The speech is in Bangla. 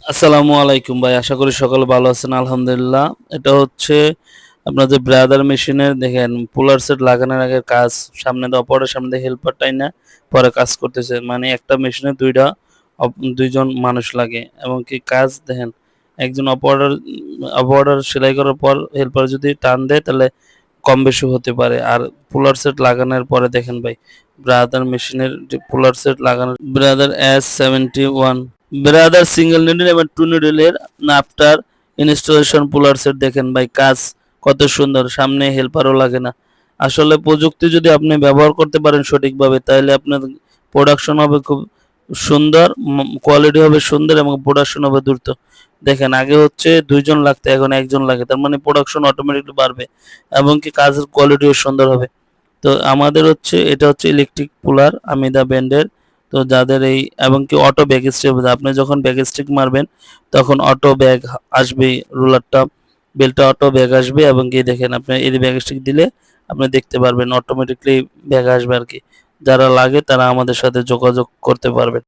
আসসালামু আলাইকুম ভাই। আশা করি সকলে ভালো আছেন। আলহামদুলিল্লাহ। এটা হচ্ছে আপনাদের ব্রাদার মেশিনের দেখেন পুলার সেট লাগানোর আগে কাজ সামনে দিয়ে অপারেটর সামনে দিয়ে হেল্পার টাইনা পরে কাজ করতেছে। মানে একটা মেশিনে ২ টা ২ জন মানুষ লাগে এবং কি কাজ দেখেন একজন অপারেটর সেলাই করার পর হেল্পার যদি টান দেয় তাহলে কম বেশি হতে পারে। আর পুলার সেট লাগানোর পরে দেখেন ভাই ব্রাদার মেশিনের যে পুলার সেট লাগানোর brother S71 brother single needle এবং টু নিডলের আফটার ইনস্টলেশন পুলার সেট দেখেন ভাই কাজ কত সুন্দর, সামনে হেল্পারও লাগে না। আসলে প্রযুক্তি যদি আপনি ব্যবহার করতে পারেন সঠিকভাবে তাহলে আপনার প্রোডাকশন হবে খুব সুন্দর, কোয়ালিটি হবে সুন্দর এবং প্রোডাকশন হবে দ্রুত। দেখেন আগে হচ্ছে ২ জন লাগতো, এখন ১ জন লাগে। তার মানে প্রোডাকশন অটোমেটিকলি বাড়বে এবং কি কাজের কোয়ালিটিও সুন্দর হবে। তো আমাদের হচ্ছে এটা হচ্ছে ইলেকট্রিক পুলার আমিদা ব্র্যান্ডের। তো যাদের এই এবং কি অটো ব্যাক স্টিক আপনি যখন ব্যাক স্টিক মারবেন তখন অটো ব্যাক আসবে, রুলারটা বেলটা অটো ব্যাক আসবে এবং কি দেখেন আপনি এই ব্যাক স্টিক দিলে আপনি দেখতে পারবেন অটোমেটিকলি ব্যাক আসবে আরকি। যারা লাগে তারা আমাদের সাথে যোগাযোগ করতে পারবেন।